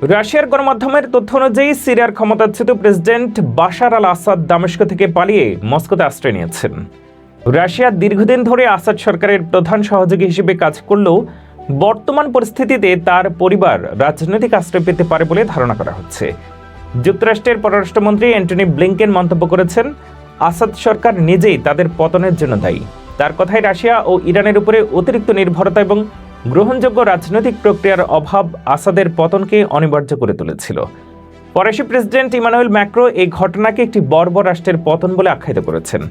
রাশিয়ার গণমাধ্যমের তথ্য অনুযায়ী সিরিয়ার ক্ষমতাচ্যুত প্রেসিডেন্ট বাশার আল আসাদ দামেস্ক থেকে পালিয়ে মস্কোতে আশ্রয় নিয়েছেন। রাশিয়া দীর্ঘদিন ধরে আসাদ সরকারের প্রধান সহযোগী হিসেবে কাজ করলেও বর্তমান পরিস্থিতিতে তার পরিবার রাজনৈতিক আশ্রয় পেতে পারে বলে ধারণা করা হচ্ছে। যুক্তরাষ্ট্রের পররাষ্ট্রমন্ত্রী অ্যান্টনি ব্লিংকেন মন্তব্য করেছেন, আসাদ সরকার নিজেই তাদের পতনের জন্য দায়ী। তার কথায় রাশিয়া ও ইরানের উপরে অতিরিক্ত নির্ভরতা এবং গ্রহণযোগ্য রাজনৈতিক প্রক্রিয়ার অভাব আসাদের পতনকে অনিবার্য করে তুলেছিল। ফরাসি প্রেসিডেন্ট ইমানুয়েল ম্যাক্রো এই ঘটনাকে একটি বর্বর রাষ্ট্রের পতন বলে আখ্যায়িত করেছেন।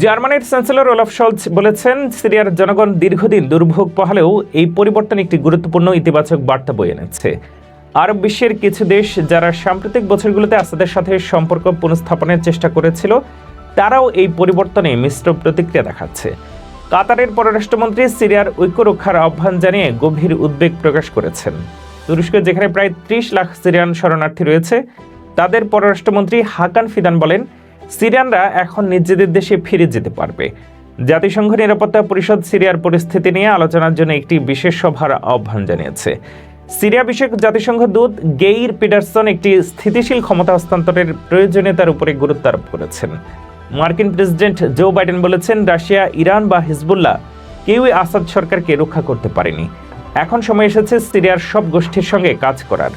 জার্মানির চ্যান্সেলর ওলাফ শলজ বলেছেন, সিরিয়ার জনগণ দীর্ঘদিন দুর্ভোগ পোহালেও এই পরিবর্তন একটি গুরুত্বপূর্ণ ইতিবাচক বার্তা বয়ে এনেছে। আরব বিশ্বের কিছু দেশ যারা সাম্প্রতিক বছরগুলোতে আসাদের সাথে সম্পর্ক পুনঃস্থাপনের চেষ্টা করেছিল, তারাও এই পরিবর্তনে মিশ্র প্রতিক্রিয়া দেখাচ্ছে। কাতারের পররাষ্ট্রমন্ত্রী সিরিয়ার ঐক্য রক্ষার আহ্বান জানিয়ে গভীর উদ্বেগ প্রকাশ করেছেন। তুরস্কে যেখানে প্রায় ৩০ লাখ সিরিয়ান শরণার্থী রয়েছে, তাদের পররাষ্ট্রমন্ত্রী হাকান ফিদান বলেন, সিরিয়ানরা এখন নিজেদের দেশে ফিরে যেতে পারবে। জাতিসংঘ নিরাপত্তা পরিষদ সিরিয়ার পরিস্থিতি নিয়ে আলোচনার জন্য একটি বিশেষ সভার আহ্বান জানিয়েছে। সিরিয়া বিষয়ক জাতিসংঘ দূত গেইর পিটারসন একটি স্থিতিশীল ক্ষমতা হস্তান্তরের প্রয়োজনীয়তার উপরে গুরুত্ব আরোপ করেছেন। মার্কিন প্রেসিডেন্ট জো বাইডেন বলেছেন, রাশিয়া, ইরান বা হিজবুল্লাহ কেউই আসাদ সরকারকে রক্ষা করতে পারেনি। এখন সময় এসেছে সিরিয়ার সব গোষ্ঠীর সঙ্গে কাজ করার।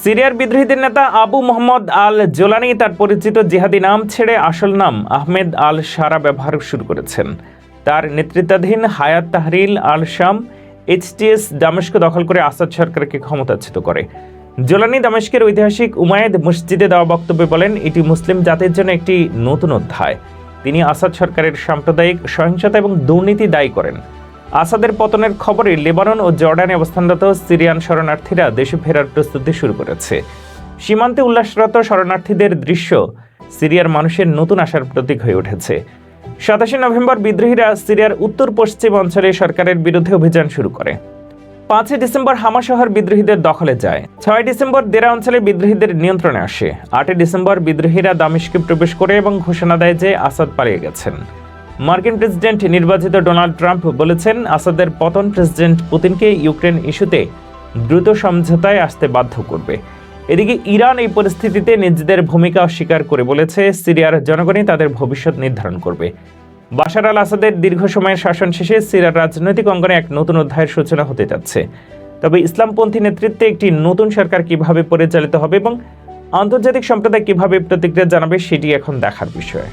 সিরিয়ার বিদ্রোহীদের নেতা আবু মোহাম্মদ আল জোলানি তার পরিচিত জিহাদি নাম ছেড়ে আসল নাম আহমেদ আল সারা ব্যবহার শুরু করেছেন। তার নেতৃত্বাধীন হায়াত তাহরিল আল শাম এইচটিএস দামেস্ক দখল করে আসাদ সরকারকে ক্ষমতাচ্যুত করে। জোলানি দামেস্কের ঐতিহাসিক উমায়েদ মসজিদে দেওয়া বক্তব্যে বলেন, এটি মুসলিম জাতির জন্য একটি নতুন অধ্যায়। তিনি আসাদ সরকারের সাম্প্রদায়িক সহিংসতা এবং দুর্নীতি দায়ী করেন। আসাদের পতনের খবরে লেবানন ও জর্ডানে অবস্থানরত সিরিয়ান শরণার্থীরা দেশে ফেরার প্রস্তুতি শুরু করেছে। সীমান্তে উল্লাসরত শরণার্থীদের দৃশ্য সিরিয়ার মানুষের নতুন আশার প্রতীক হয়ে উঠেছে। ২৭ নভেম্বর বিদ্রোহীরা সিরিয়ার উত্তর পশ্চিম অঞ্চলে সরকারের বিরুদ্ধে অভিযান শুরু করে। ৫ ডিসেম্বর হামা শহর বিদ্রোহীদের দখলে যায়। ৬ ডিসেম্বর দেরা অঞ্চলে বিদ্রোহীদের নিয়ন্ত্রণে আসে। ৮ ডিসেম্বর বিদ্রোহীরা দামেস্কে প্রবেশ করে এবং ঘোষণা দেয় যে আসাদ পালিয়ে গেছেন। মার্কিন প্রেসিডেন্ট নির্বাচিত ডোনাল্ড ট্রাম্প বলেছেন, আসাদের পতন প্রেসিডেন্ট পুতিনকে ইউক্রেন ইস্যুতে দ্রুত সমঝোতায় আসতে বাধ্য করবে। এদিকে ইরান এই পরিস্থিতিতে নিজেদের ভূমিকা অস্বীকার করে বলেছে, সিরিয়ার জনগণই তাদের ভবিষ্যৎ নির্ধারণ করবে। বাশার আল আসাদের দীর্ঘ সময়ের শাসন শেষে সিরিয়ার রাজনৈতিক অঙ্গনে এক নতুন অধ্যায়ের সূচনা হতে যাচ্ছে। তবে ইসলামপন্থী নেতৃত্বে একটি নতুন সরকার কিভাবে পরিচালিত হবে এবং আন্তর্জাতিক সম্প্রদায় কিভাবে প্রতিক্রিয়া জানাবে, সেটি এখন দেখার বিষয়।